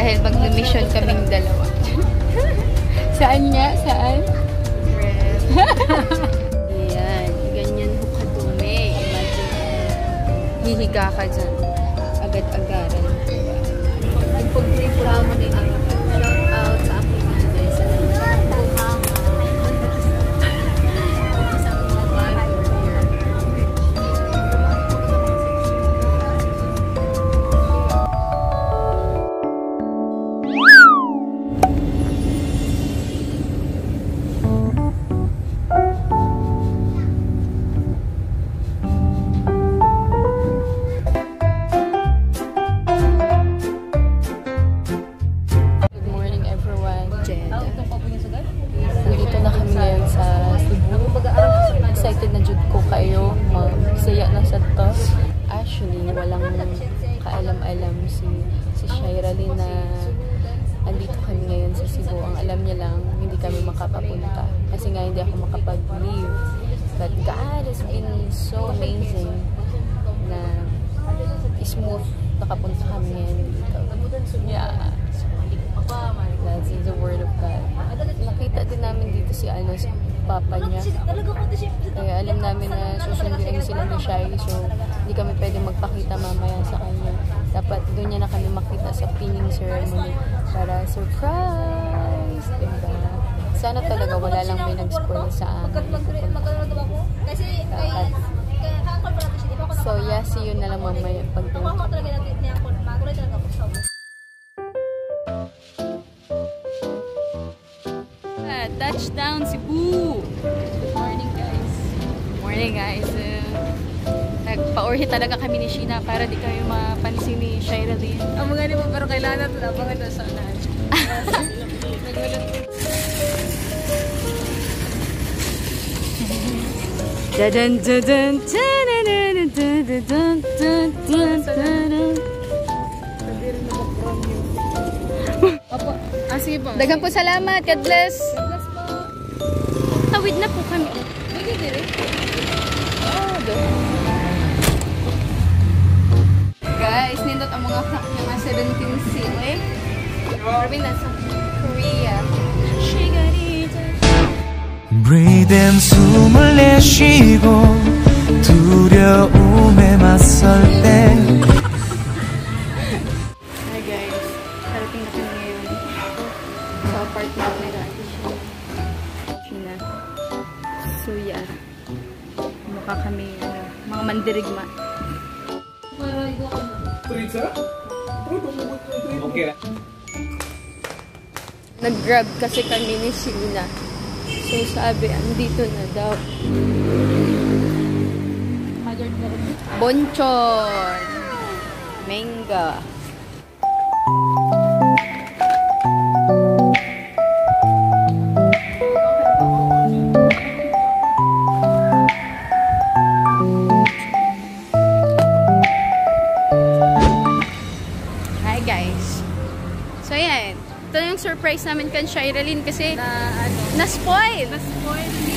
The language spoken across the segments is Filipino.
Dahil mag-mission kaming dalawa. Saan nga? Saan? Red. Ayan. Ganyan ho kadumi. Imagine. Hihiga ka dyan. Agad-agaran. Yung pag-tripura mo din ako. Shout out sa aking nanay sa Nandito na kami ngayon sa Cebu. Excited na jud ko kayo. Magsaya na sa to. Actually, walang kaalam-alam si Shiralyn na andito kami ngayon sa Cebu. Ang alam niya lang, hindi kami makakapunta. Kasi nga hindi ako makapag-leave. But God has been so amazing na smooth nakapunta kami ngayon dito. Yeah. That's the word of God. Nakita din namin dito si papa niya. Kaya alam namin na susundin sila ni Shai. So, hindi kami pwede magpakita mamaya sa kanya. Dapat doon niya na kami makita sa pinning ceremony para surprise. Diba? Sana talaga wala lang may nag-spoil sa amin. So, yeah, see you na lang mamaya pag-doon. Touchdown Cebu! Good morning guys. Good morning guys. Nagpa-orhi talaga kami ni Sheena para di kayo mapansin ni Shiralyn. Ang mga mo pero kailangan ito abangan na sa unahan. Dadan dadan dadan dadan dadan. Sige po. Daghang po salamat. God bless. Tawid na po kami. Sige, dire. Guys, nindot ang mga 17 sili. Grabe na sa Korea. Breathe in 숨을 내쉬고 두려움에 맞설 때 Hi guys, parating na kami ngayon sa apartment nila. Sheena. So yeah, mukha kami mga mandirigma. Nag-grab kasi kami ni Sheena. So sabi, andito na daw. Bonchon! Mango! Hi guys! So yan, ito yung surprise namin kan Shiralyn kasi na-spoil!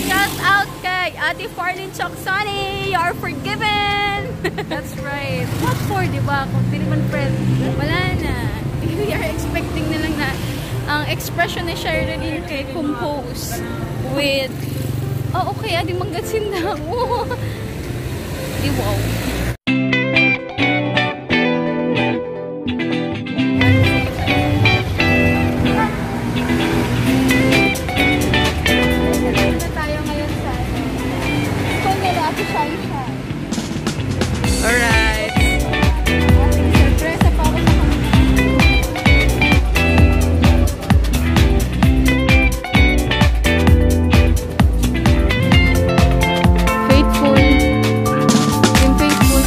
Shout out kay Ate Farlyn Choksani! You are forgiven! That's right. What for, di ba? Kung di naman friend. Wala na. We are expecting na lang na ang expression ni Shiralyn kay compose with okay, adi manggatsin na. Di wow. Alright. Surpresa pa ako sa Faithful. Yung faithful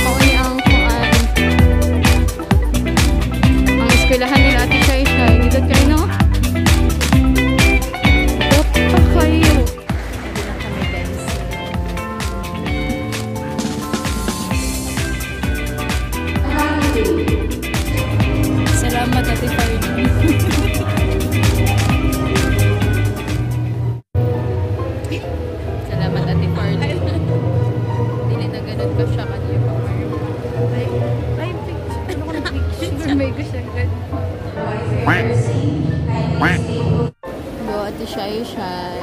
Shay Shay.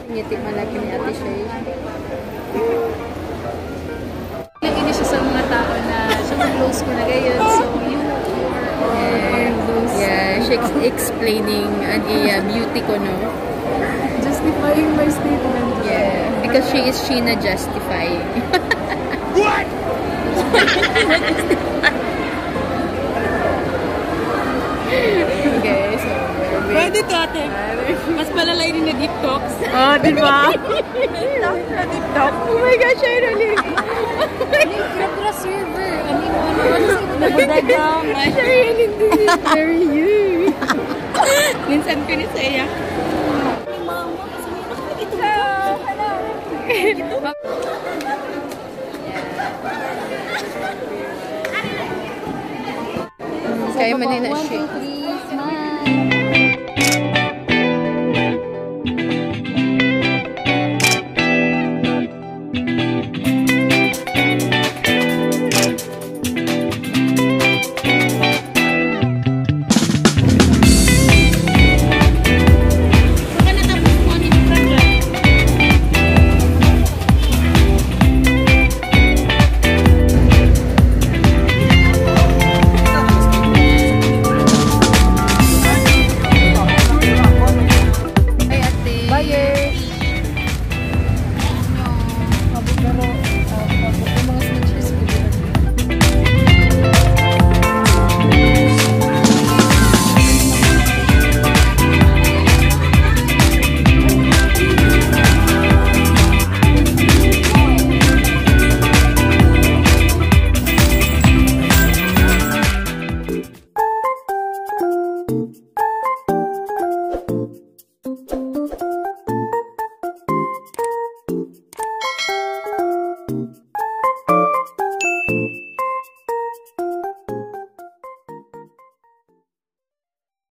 Ngiti malaki ni Ate Shay. Nag-ini siya sa mga tao na siya close ko na ngayon. So, you are those. Yeah, she's explaining ang iya beauty ko, no? Justifying my statement. Yeah, because she is Sheena justifying. What? Okay, so Pwede to, ate. Mas palalay rin na deep talks. oh, di ba? Deep talk. Oh my gosh, I really... Grab server. I mean, ano Nabadagang. Siya hindi very you. Minsan ko ni Saya. Kaya man na 1, siya. 2, 3, smile. Ay, ate. Buyers. Pero, yung mga snatchers ko din.